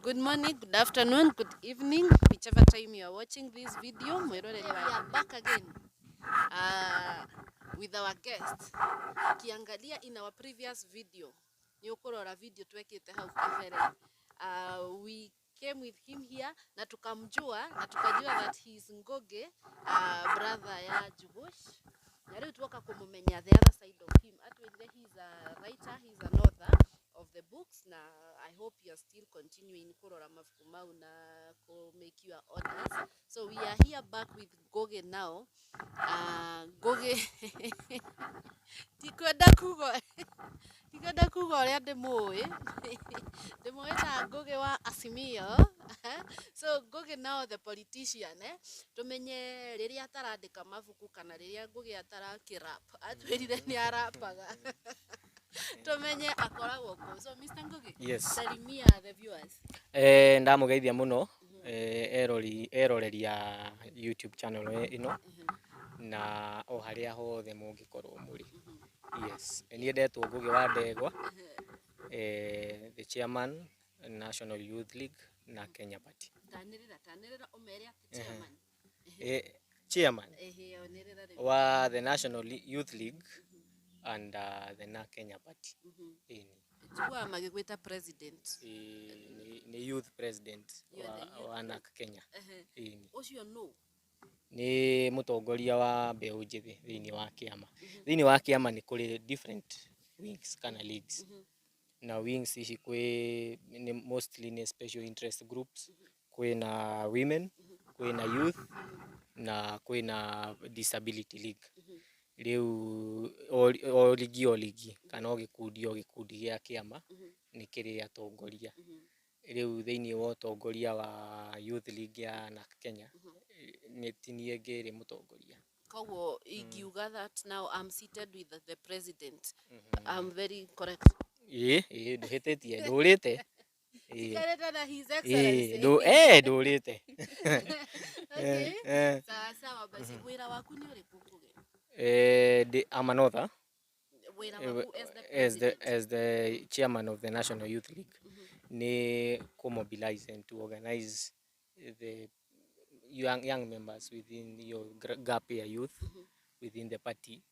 Good morning, good afternoon, good evening, whichever time you are watching this video. We are back again with our guest. Kiangalia in our previous video, video we came with him here na tukajua that he is Ngoge, brother ya Njugush. Na leo tuoka kumumenya the other side of him. Actually, he's a writer, he's an author of the books. Now I hope you are still continuing kurora mafukumau na make your orders. So we are here back with Ngoge now. Ngoge tikwenda kugo ria ndimui na Ngoge wa Asimio. So Ngoge now the politician, tumenye riria atarandika mabuku kana riria Ngoge atarakirap atwirire ni arapaga. Tumenye akoragwo ko. So Mr. Njugush, yes, salimia the viewers. Ndamugeithia muno eroreria YouTube channel ino na o haria hothe mungikorwo muri. Yes, nie ndetwo Ngugi wa Ndegwa, the chairman National Youth League na Kenya Party. Tanirira umere ati chairman. Chairman wa the National Youth League and the Kenya Party. Chukua magigwita president. Ni youth president wa NAK Kenya. Ucio no. Ni mutongoria wa mbeu njithi thiini wa kiama. Thiini wa kiama ni kuri different wings kana leagues. Na wings ici kwi ni mostly ni special interest groups, kwi na women, kwi na youth na kwi na disability league. Riu o ligi kana gikundi gia kiama ni kiri atongoria. Riu thiini wa utongoria wa youth league ya NAK Kenya ni tinie ngiri mutongoria. Koguo ingiuga that now I'm seated with the president. I'm very correct. Nduhititie ndurite. Sikareta na his excellency. Ndurite. Okay. Sawa basi wira waku ni uriku Ngugi? I'm an author. As the chairman of the National Youth League. Ni mobilize and to organize the young members within your gap year youth within the party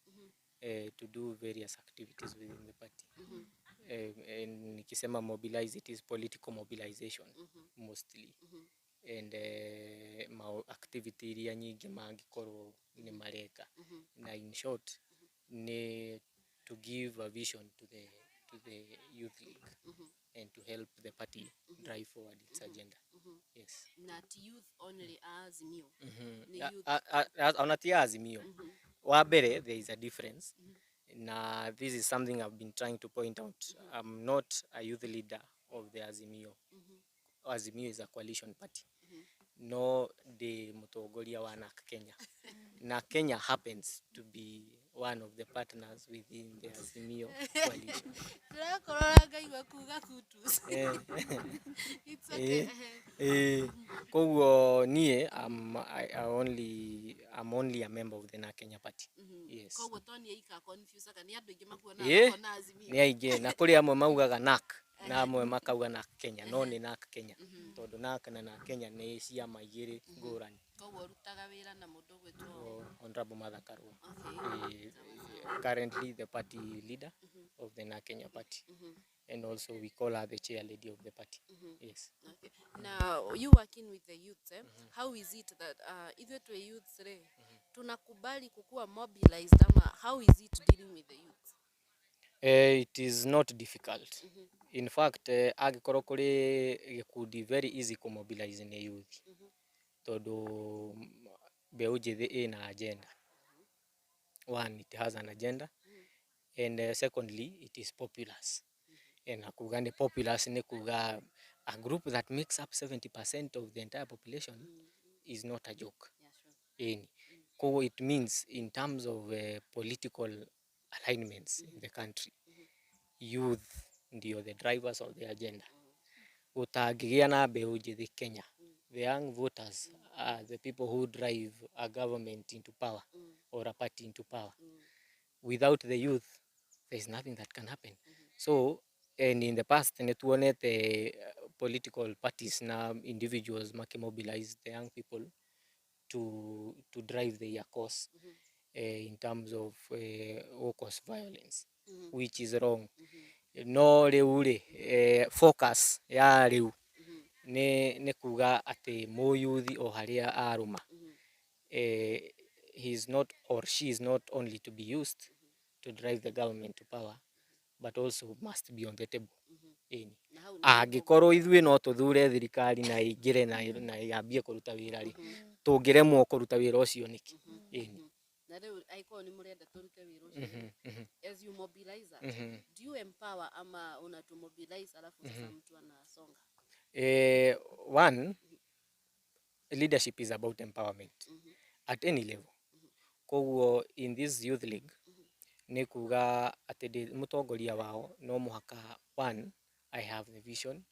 to do various activities within the party. And nikisema mobilize, it is political mobilization mostly. And activity iria nyingi mangikorwo ni mareka. Na in short ni to give a vision to the youth league and to help the party drive forward its agenda. Yes. Not youth only, Azimio. Not Azimio. Wabere, there is a difference. Now, this is something I've been trying to point out. I'm not a youth leader of the Azimio. Azimio is a coalition party. No, the mutongoria wa NAK Kenya. NAK Kenya happens to be one of the partners within the Azimio coalition. It's okay. Koguo nie I'm only a member of the NAK Kenya Party. Yes. Koguo toni ika confuse ka ni andu ingi makuona na Azimio. Ni aingi na kuri amwe maugaga NAK na amwe makauga NAK Kenya, no ni NAK Kenya. Tondu NAK na NAK Kenya ni ciama igiri ngurani. Koguo rutaga wira na mundu gwetwo Honorable Mother Karua. Okay. Currently the party leader of the NAK Kenya Party. And also we call her the chair lady of the party. Yes. Okay. Now you working with the youth, how is it that either to a youth tunakubali kukua mobilized ama how is it dealing with the youth? It is not difficult. In fact, agikorwo kuri gikundi very easy to mobilize the youth. Tondu mbeu njithi ina agenda. One, it has an agenda. And secondly, it is populous. And kuga ni populous ni kuga a group that makes up 70% of the entire population is not a joke. So it means in terms of political alignments in the country, youth ndio the drivers of the agenda. Utagigia na mbeu njithi Kenya. The young voters are the people who drive a government into power or a party into power. Without the youth, there is nothing that can happen. So, and in the past, netuonete political parties na individuals mobilize the young people to drive their cause in terms of cause violence, which is wrong. No riu ri focus ya riu ni kuga ati mu youth o haria aruma he is not or she is not only to be used to drive the government to power, but also must be on the table. Angikorwo ithuĩ no tuthure thirikari na ingire na yambie kuruta wira ri tungiremwo kuruta wira ucio niki. Na riu aiko ni murenda turute wira ucio. As you mobilizer, do you empower ama una to mobilize alafu sasa mtu anasonga? One, leadership is about empowerment at any level. Koguo in this youth league ni kuga ati mutongoria wao no muhaka one, I have the vision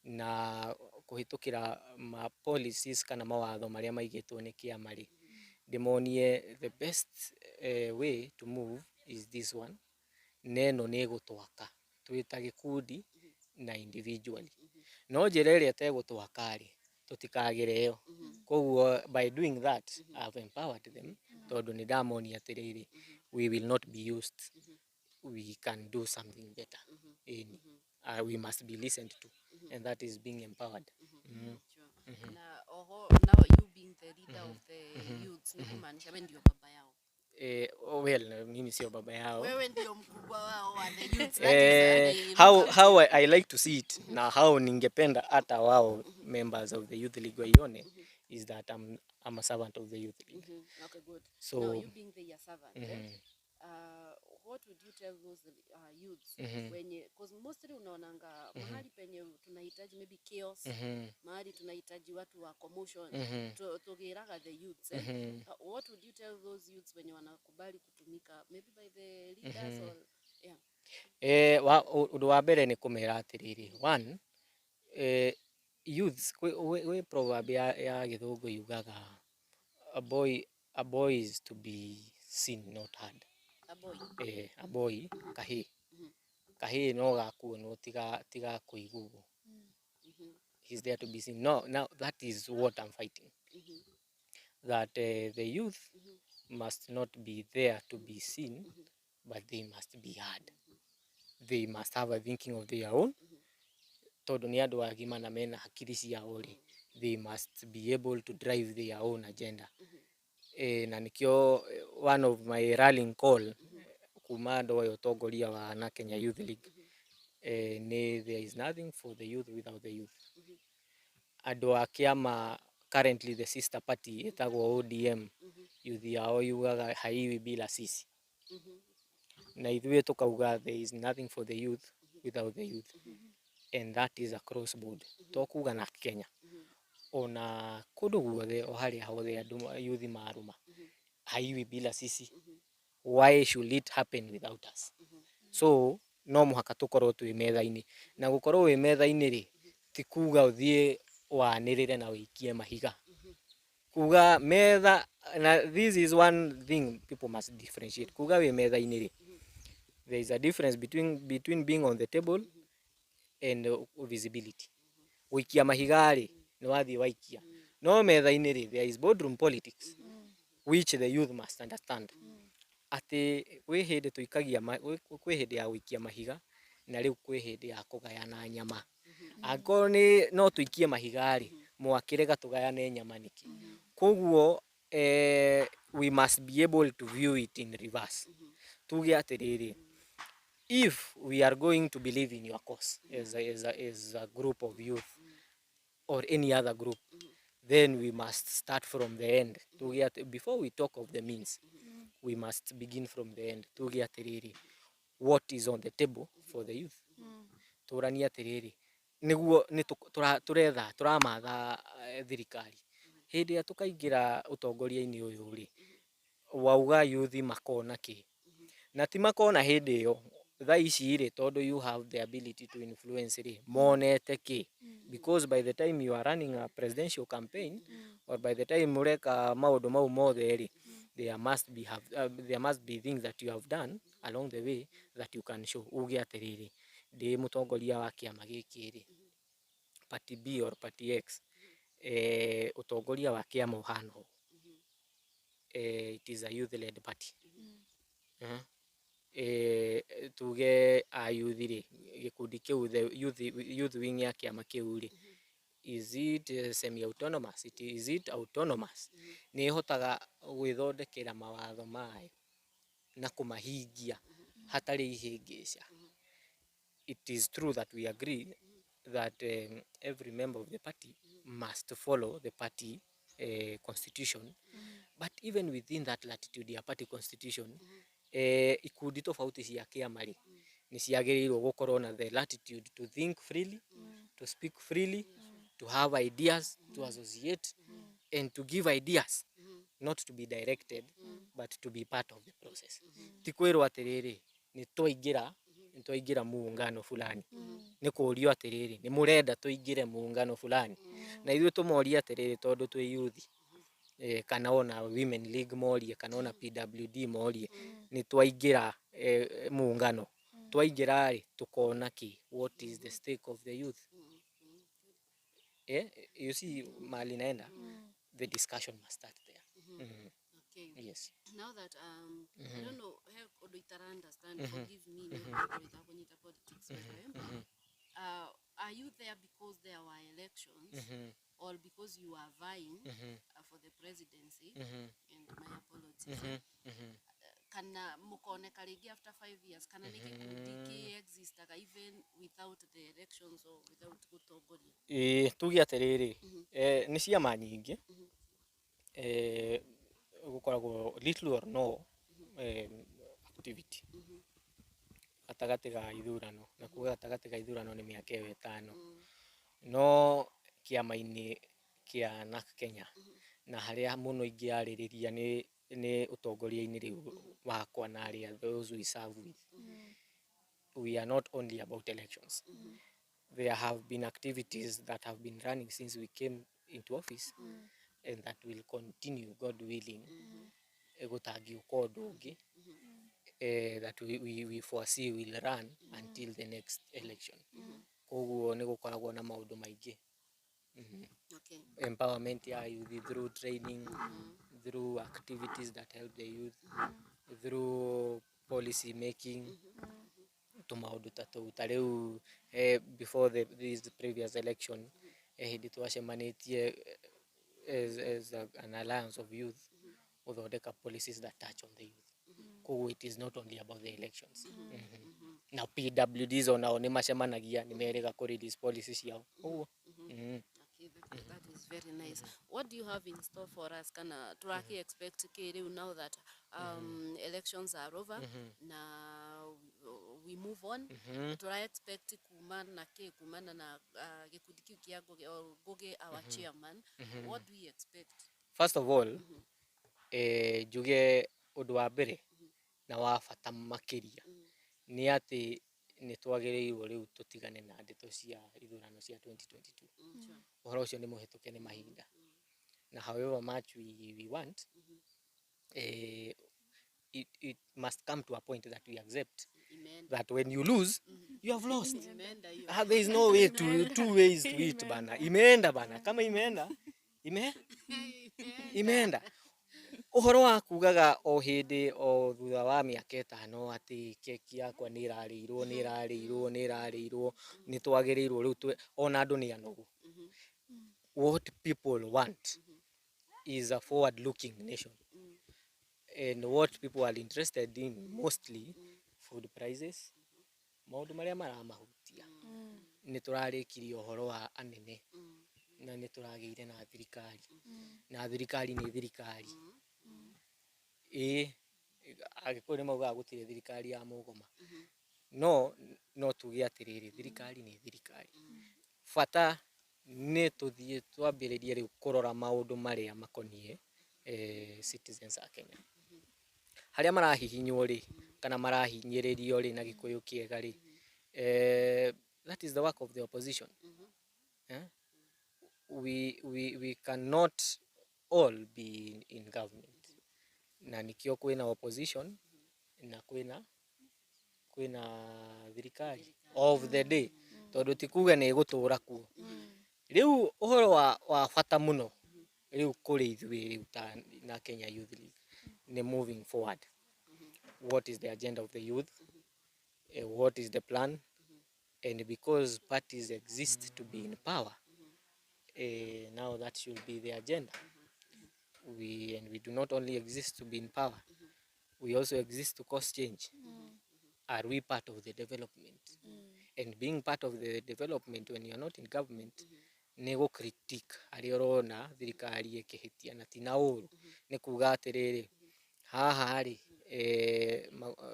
na kuhitukira ma policies kana mawatho maria maigitwo ni kiama ri ndimonie the best way to move is this one, neno ni gutwaka twita gikundi na individually. No njira iria tegutwaka ri tutikagire yo. Koguo by doing that I have empowered them tondu ni ndamonia atiriri we will not be used, we can do something better. We must be listened to, and that is being empowered. Na now you being the leader of the youths ni kumaanisha wewe ndio baba yao? Well, mimi sio baba yao. Wewe ndio mkubwa wao wa the youths. How I like to see it na how ningependa hata wao members of the youth league waione is that I'm a servant of the youth league. Okay, good. So now you being the servant, what would you tell those youths wenye, because mostly unaonanga mahali penye tunahitaji maybe chaos, mahali tunahitaji watu wa commotion, tugiraga the youths. What would you tell those youths wenye wanakubali kutumika maybe by the leaders or undu wa mbere ni kumera atiriri one, youths we proverb ya githungu yugaga a boy is to be seen not heard. A boy kahi no gakuonwo tiga kuiguo. He's there to be seen. No, now that is what I'm fighting. That the youth must not be there to be seen, but they must be heard. They must have a thinking of their own. Tondu ni andu agima na mena hakiri ciao ri, they must be able to drive their own agenda. Na nikio one of my rallying call kuma andu ayo tongoria wa na Kenya Youth League ni there is nothing for the youth without the youth. Andu a kiama currently the sister party etagwo ODM, youth yao yugaga haiwi bila sisi. Na ithuĩ tukauga there is nothing for the youth without the youth, and that is across board. Tokuga na Kenya ona kundu guothe o haria hothe andu youth maruma haiwi bila sisi. Why should it happen without us? So no muhaka tukorwo twi metha-ini, na gukorwo wi metha-ini ri ti kuga uthie wanirire na wikie mahiga. Kuga metha, na this is one thing people must differentiate. Kuga wi metha-ini ri, there is a difference between being on the table and visibility. Wikia mahiga ri ni wathie waikia. No metha-ini ri there is boardroom politics which the youth must understand. Ati kwi hindi tuikagia kwi hindi ya wikia mahiga na riu kwi hindi ya kugayana nyama. Angorwo ni no tuikie mahiga ri mwakirega tugayane nyama niki. Koguo we must be able to view it in reverse. Tuge atiriri, if we are going to believe in your cause as a group of youth or any other group, then we must start from the end. Before we talk of the means, we must begin from the end. Tuge atiriri, what is on the table for the youth? Turania atiriri, niguo ni turamatha thirikari. Hindi ya tukaingira utongoria-ini uyu ri, wauga youth makona ki? Na ti makona hindi yo tha ici ri, tondu you have the ability to influence ri, monete ki? Because by the time you are running a presidential campaign or by the time mureka maundu mau mothe ri, there must be things that you have done along the way that you can show. Uge atiriri, ndi mutongoria wa kiama giki ri, party B or party X utongoria wa kiama uhano it is a youth led party tuge a youth ri gikundi kiu the youth wing ya kiama kiu ri is it semi autonomous, is it autonomous? Ni hotaga gwithondekera mawatho mayo na kumahingia hatari ihingica. It is true that we agree that every member of the party must follow the party constitution, but even within that latitude ya party constitution ikundi tofauti cia kiama ri ni ciagĩrĩirwo gukorwo na the latitude to think freely, to speak freely, to have ideas, to associate and to give ideas, not to be directed but to be part of the process. Tikwirwo atiriri ni twaingira muungano fulani, ni kurio atiriri ni murenda tuingire muungano fulani, na ithuĩ tumoria atiriri tondu twi youth kana ona women league morie kana ona PWD morie ni twaingira muungano, twaingira ri tukona ki what is the stake of the youth. You see mali naenda, the discussion must start there. Okay. Yes. Now that I don't know how odo itara understand, forgive me, no itakunyita politics are you there because there were elections or because you are vying for the presidency? And my apologies. Kana mukoneka rigi after 5 years kana niki kudiki exist even without the elections or without gutongoria? Tugi atiriri ni ciama nyingi gukoragwo little or no activity gatagati ga ithurano, na kuga gatagati ga ithurano ni miaka 5 no kiama-ini kia NARC Kenya na haria muno ingiaririria ni utongoria-ini riu wakwa na aria those we serve with. We are not only about elections. There have been activities that have been running since we came into office and that will continue, God willing, gutangiuka undu ungi that we foresee will run until the next election. Koguo ni gukoragwo na maundu maingi. Okay. Empowerment ya youth through training, through activities that help the youth, through policy making. Tumaundu tatu tariu before this previous election hindi twacemanitie as an alliance of youth guthondeka policies that touch on the youth. Koguo it is not only about the elections. Now PWDs onao ni macemanagia ni merega ku release policies ciao. Koguo okay, that is very nice. What do you have in store for us? Kana turaki expect kiriu now that elections are over na we move on, tura expect kumana na gikundi kiu kia Ngugi our chairman. What do we expect? First of all juge undu wa mbere na wa bata makiria ni ati ni twagiriirwo riu tutigane na ndeto cia ithurano cia 2022. Uhoro ucio ni muhituke ni mahinda, na however much we want it must come to a point that we accept that when you lose you have lost. There is no way two ways to it bana. Imeenda bana, kama imeenda imeenda. Uhoro wa kugaga o hindi o thutha wa miaka 5 ati keki yakwa ni irarirwo ni twagiriirwo riu ona andu ni anogu. What people want is a forward looking nation, and what people are interested in mostly food prices, maundu maria maramahutia. Ni turarikirio uhoro wa anene na ni turageire na thirikari, na thirikari ni thirikari agikuri mauga gutire thirikari ya mugoma. No tuge atiriri thirikari ni thirikari. Fata ni tuthie twambiririe riu kurora maundu maria makonie citizens a Kenya. Haria marahihinywo ri kana marahinyiririo ri na gikuyu kiega ri that is the work of the opposition. We cannot all be in government. Na nikio kwina opposition na kwina thirikari of the day, tondu tikuga ni gutura kuo. Riu uhoro wa bata muno riu kuri ithui riu ta na Kenya Youth League ni moving forward. What is the agenda of the youth? What is the plan? And because parties exist to be in power, now that should be the agenda. We do not only exist to be in power, we also exist to cause change. Are we part of the development? And being part of the development when you are not in government, nĩ gũ critique arĩa ũrona thirikari ĩkĩhĩtia na ti na ũru. Nĩ kuga atĩrĩrĩ, haha rĩ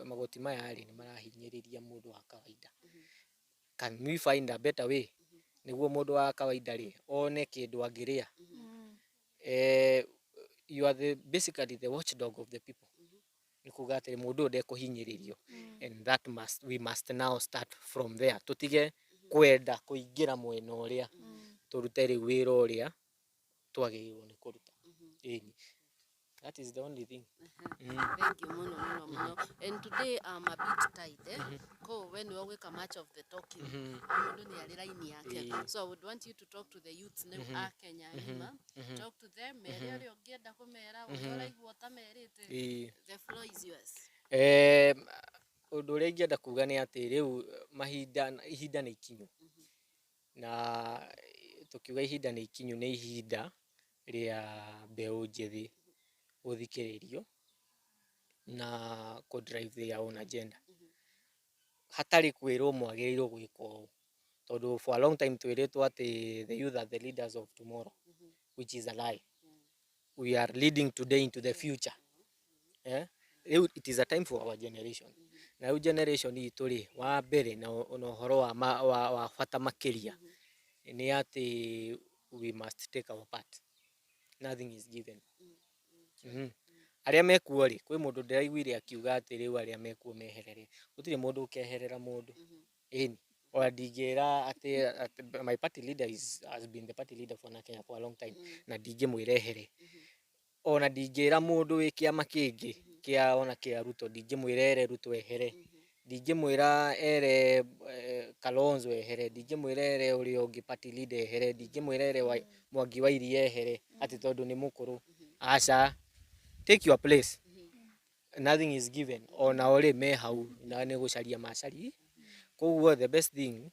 magoti maya rĩ nĩ marahinyĩrĩria mũndũ wa kawaida. Can we find a better way nĩguo mũndũ wa kawaida rĩ one kĩndũ angĩrĩa? You are basically the watchdog of the people. Nĩ kuga atĩ mũndũ ũyũ ndekũhinyĩrĩrio. And that we must now start from there. Tutige kwenda kũingĩra mwena ũrĩa, tũrute rĩu wĩra ũrĩa twagĩrĩirwo nĩ kũruta. That is the only thing. Thank you muno. And today I'm a bit tired. Ko when we work much of the talking. Mundu ni ari line yake. So I would want you to talk to the youths now a Kenya hima. Talk to them. Mere ori ongienda kumera uraigua tamerite. The floor is yours. Undu uria ingienda kuga ni ati riu ihinda ni ikinyu. Na tukiuga ihinda ni ikinyu ni ihinda ria mbeu njithi guthikiririo na ku drive their own agenda. Hatari kwirwo mwagirirwo gwika ũũ. Tondu for a long time twiritwo ati the youth are the leaders of tomorrow, which is a lie. We are leading today into the future. It is a time for our generation. Na riu generation itu ri wa mbere na uhoro wa bata makiria ni ati we must take our part. Nothing is given. Aria mekuo ri kwi mundu ndiraiguire akiuga ati riu aria mekuo meherere. Gutire mundu ukeherera mundu. Or ndingira ati my party leader has been the party leader for Kenya for a long time. Na ndingimwira ehere. Ona ndingira mundu wi kiama kingi kia ona kia Ruto, ndingimwira ere Ruto ehere. Ndingimwira ere Kalonzo ehere. Ndingimwira ere uria ungi party leader ehere. Ndingimwira ere Mwangi wa Iria ehere ati tondu ni mukuru. Aca, take your place. Nothing is given. Ona ori me hau na ni gucaria macari. Koguo the best thing,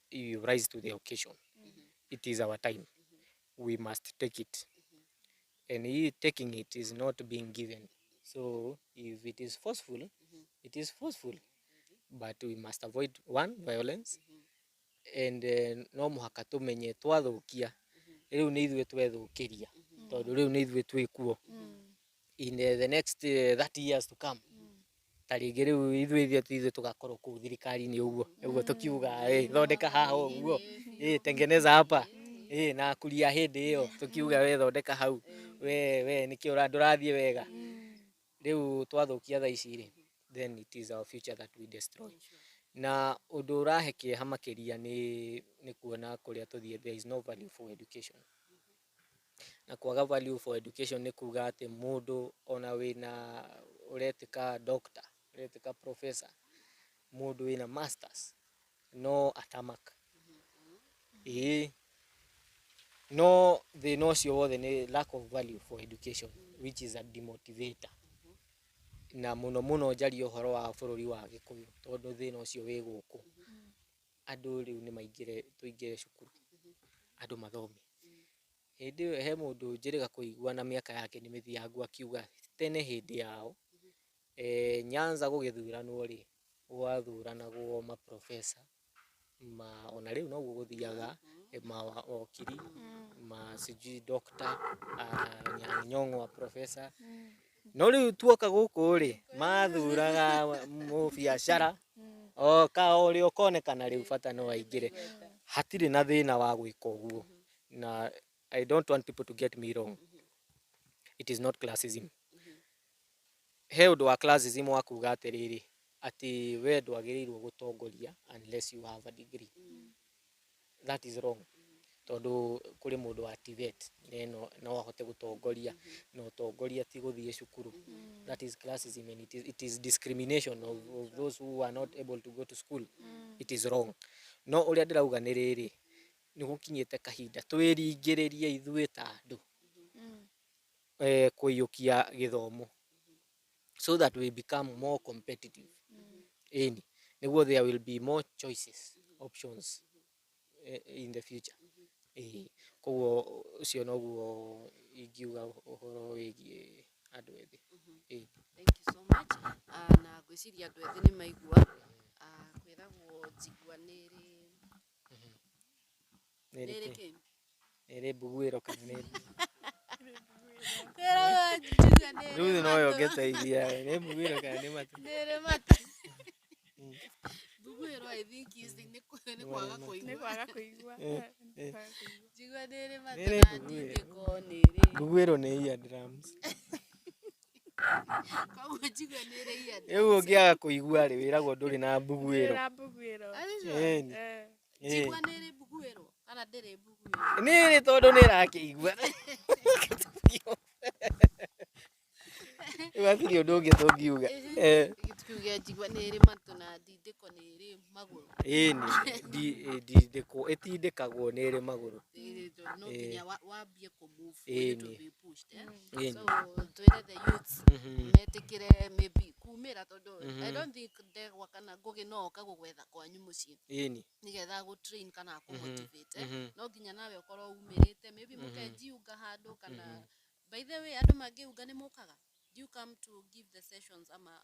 you rise to the occasion. It is our time. We must take it. And taking it is not being given. So if it is forceful, it is forceful. But we must avoid violence. And no muhaka tumenye twathukia. Riu ni ithuĩ twethukiria. Tondu riu ni ithuĩ twĩ kuo. In the next 30 years to come. Taringi riu ithuĩ tugakorwo kuu thirikari-inĩ ũguo tukiuga thondeka haha ũguo tengeneza hapa na kuria hindi iyo tukiuga we thondeka hau we nikio ndurathie wega. Riu twathukia thaa ici ri, then it is our future that we destroy. Na undu urahe kieha makiria ni kuona kuria tuthie, there is no value for education. Na kwaga value for education ni kuga ati mundu ona wina uretika doctor, uretika professor, mundu wina masters no atamak. No, they know the lack of value for education, which is a demotivator. Na muno njari uhoro wa bururi wa Gikuyu tondu thina ucio wi guku. Andu riu ni maingire tuingire cukuru. Andu mathome. Hindi iyo he mundu njiriga kuigua na miaka yake ni mithiangu akiuga tene hindi yao Nyanza gugithuranwo ri gwathuranagwo maprofesa ona riu no guguthiaga mawakiri sijui doctor Nyong'o professor. No riu tuoka guku ri mathuraga mubiacara ka uri ukonekana riu bata no aingire. Hatire na thina wa gwika uguo. Na I don't want people to get me wrong. It is not classism. He undu wa classism wa kuga atiriri ati we ndwagirirwo gutongoria unless you have a degree. That is wrong. Tondu kuri mundu wa TVET no ahote gutongoria no tongoria ti guthie cukuru. That is classism and it is discrimination of those who are not able to go to school. It is wrong. No uria ndirauga ni riri nĩ gũkinyĩte kahinda twĩringĩrĩrie ithuĩ ta andũ kũiyũkia gĩthomo so that we become more competitive. Ĩni nĩguo there will be more choices, options in the future. Koguo ũcio noguo ingiuga ũhoro wĩgiĩ andũ ethĩ. Thank you so much. Na ngwĩciria andũ ethĩ nĩ maigua kwĩragwo njigua nĩrĩ mbuguĩro kana nĩ kwĩragwo njigua rĩu noyo ũngĩteithia nĩ mbuguĩro kana nĩ matu nĩrĩ matu. Mbuguĩro I think nĩ kwaga kũigua. Njigua nĩrĩ matu na ndindĩko nĩrĩ. Mbuguĩro nĩ ear drums. Koguo njigua nĩrĩ ear drums. Rĩu ũngĩaga kũigua rĩ wĩragwo ndũrĩ na mbuguĩro. Njigua nĩrĩ mbuguĩro kana ndĩrĩ mbuguĩro. Nĩrĩ tondũ nĩrakĩigua. Wathiri ũndũ ũngĩ tũngiuga. Tukiuga njigua nĩrĩ matu na ndindĩko nĩrĩ magũrũ. Ndindĩko ĩtindĩkagwo nĩrĩ magũrũ. No nginya wambie kũmove to be pushed. So twĩre the youths metĩkĩre maybe kumĩra tondũ I don't think ndegwa kana ngũgĩ no oka gũgwetha kwanyu mũciĩ nĩgetha gũtrain kana kũmotivate. No nginya nawe ũkorwo umĩrĩte maybe mũkenjiunga handũ kana by the way andũ mangĩunga nĩ mũkaga. Do you come to give the sessions ama?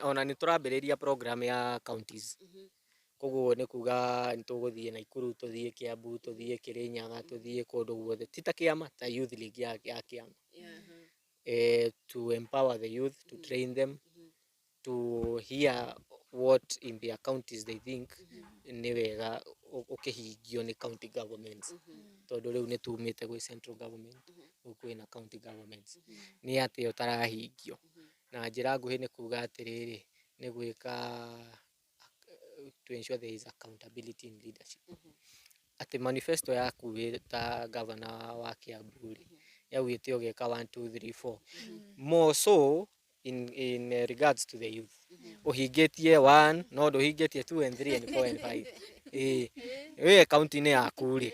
Ona nĩ tũrambĩrĩria program ya counties. Koguo nĩ kuga nĩ tũgũthiĩ Naikuru, tũthiĩ Kiambu, tũthiĩ Kirinyaga, tũthiĩ kũndũ guothe. Ti ta kĩama ta youth league ya kĩama. To empower the youth, to train them, to hear what in their counties they think nĩ wega ũkĩhingio nĩ county governments. Tondũ rĩu nĩ tumĩte gwĩ central government, kwĩna county governments. Nĩ atĩ ũtarahingio. Na njĩra nguhĩ nĩ kuga atĩrĩrĩ nĩ gwĩka to ensure there is accountability in leadership. Atĩ manifesto yaku ta governor wa Kiambu rĩ yaugĩte ũgeka 1 2 3 4 more so in regards to the youth. Ũhingĩtie 1 no ndũhingĩtie 2 and 3 and 4 and 5. Wĩ county-inĩ yaku rĩ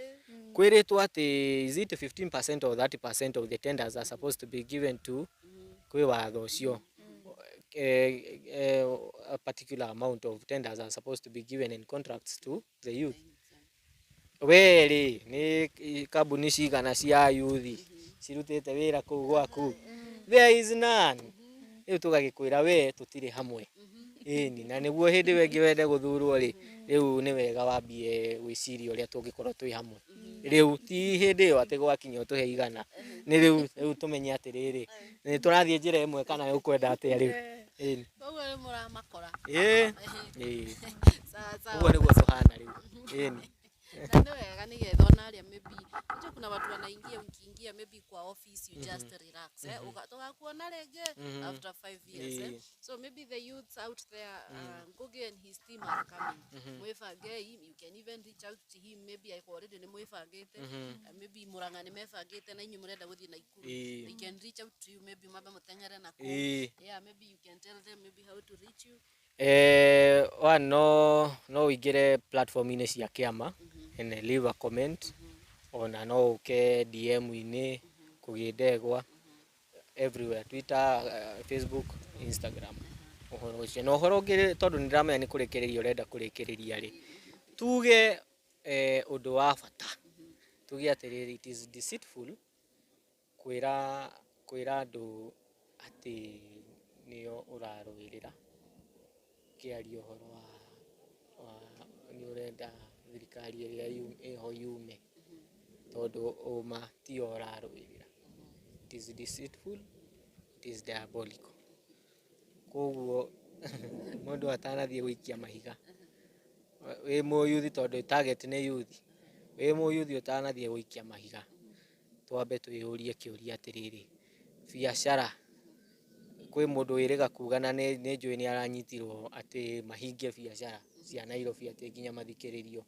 kwĩrĩtwo atĩ is it 15% or 30% of the tenders are supposed to be given to kwĩ watho ũcio. A particular amount of tenders are supposed to be given in contracts to the youth. Weri nĩ kambuni cigana cia youth cirutĩte wĩra kũu gwaku. There is none. Rĩu tũgagĩkwĩra we tũtirĩ hamwe. Ĩni na nĩguo hĩndĩ ĩngĩ wende gũthurwo rĩ rĩu nĩ wega wambie gwĩciria ũrĩa tũngĩkorwo twĩ hamwe. Rĩu ti hĩndĩ ĩyo atĩ gwakinya ũtũhe igana. Nĩ rĩu tũmenye atĩrĩrĩ nĩ tũrathiĩ njĩra ĩmwe kana ũkwenda atĩa rĩu. Koguo nĩ mũramakora. Ũguo nĩguo tũhana rĩu. Na nĩ wega nĩgetha ona arĩa maybe unajua kuna watu wanaingia ukiingia maybe kwa office you just relax tugakuona rĩngĩ after 5 years. So maybe the youths out there Ngugi and his team are coming. Mwĩbange you can even reach out to him maybe already nĩ mwĩbangĩte maybe Murang'a nĩ mebangĩte na inyuĩ mũrenda gũthiĩ Naikuru. They can reach out to you maybe mambe mũteng'ere na kũu. Yeah, maybe you can tell them maybe how to reach you. No ũingĩre platform-inĩ cia kĩama and leave a comment. Ona no ũke DM-inĩ Ngugi Ndegwa everywhere, Twitter, Facebook, Instagram. Ũhoro ũcio na ũhoro ũngĩ tondũ nĩ ndĩramenya nĩ kũrĩkĩrĩria ũrenda kũrĩkĩrĩria rĩ tuge ũndũ wa bata tuge atĩrĩrĩ it is deceitful kwĩra andũ atĩ nĩo ũrarũĩrĩra kĩaria ũhoro wa nĩ ũrenda thirikari ĩrĩa ĩho yume tondũ ũma tio ũrarũĩrĩra. It is deceitful, it is diabolical. Koguo mũndũ atanathiĩ gũikia mahiga wĩ mũyuthi tondũ target nĩ youth, wĩ mũyuthi ũtanathiĩ gũikia mahiga twambe twĩyũrie kĩũria atĩrĩrĩ biacara kwĩ mũndũ wĩrĩga kuga na nĩ njũĩ nĩ aranyitirwo atĩ mahingie biacara cia Nairobi atĩ nginya mathikĩrĩrio.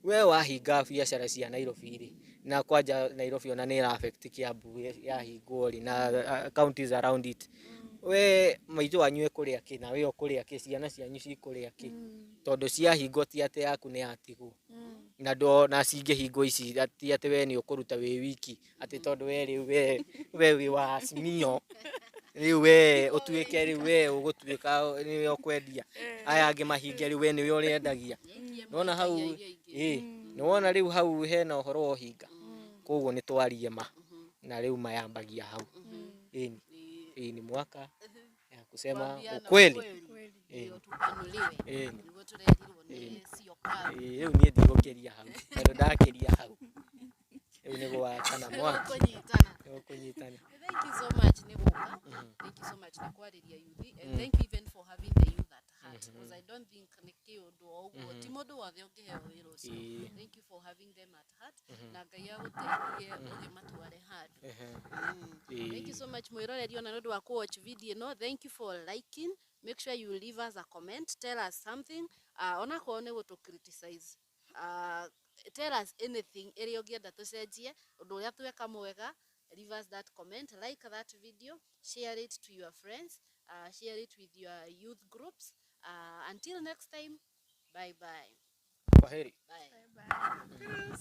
We wahinga biacara cia Nairobi rĩ na kwanja Nairobi ona nĩ affect Kiambu yahingwo rĩ na counties around it we maitũ wanyu ekũrĩa kĩ na we ũkũrĩa kĩ ciana cianyu cikũrĩa kĩ tondũ ciahingwo ti atĩ yaku nĩ yatigwo na na cingĩhingwo ici ti atĩ we nĩ ũkũruta wĩ wiki atĩ tondũ we rĩu we wĩ wa Asimio rĩu we ũtuĩke rĩu we ũgũtuĩka nĩwe ũkwendia aya angĩ mahinge rĩu we nĩwe ũrĩendagia nĩwona hau nĩwona rĩu hau hena ũhoro wa ũhinga koguo nĩ twarie ma na rĩu mayambagia hau hii ni mwaka ya kusema ukweli rĩu niĩ ndigũkĩria hau tondũ ndakĩria hau rĩu nĩ gwakana mwaki nĩgũkũnyitana. Thank you so much Njugush. Thank you so much na kwarĩria youth and thank you even for having the youth at heart because I don't think nĩ kĩũndũ o ũguo ti mũndũ wothe ũngĩheo wĩra ũcio. Thank you for having them at heart na Ngai agũteithie ũgĩmatware handũ. Thank you so much mwĩroreri ona nĩ ũndũ wa watch video no. Thank you for liking. Make sure you leave us a comment, tell us something ona korwo nĩ gũtũ criticize, tell us anything ĩrĩa ũngĩenda tũcenjie ũndũ ũrĩa tweka mwega. Leave us that comment, like that video, share it to your friends, share it with your youth groups. Until next time, bye bye. Kwaheri. Bye.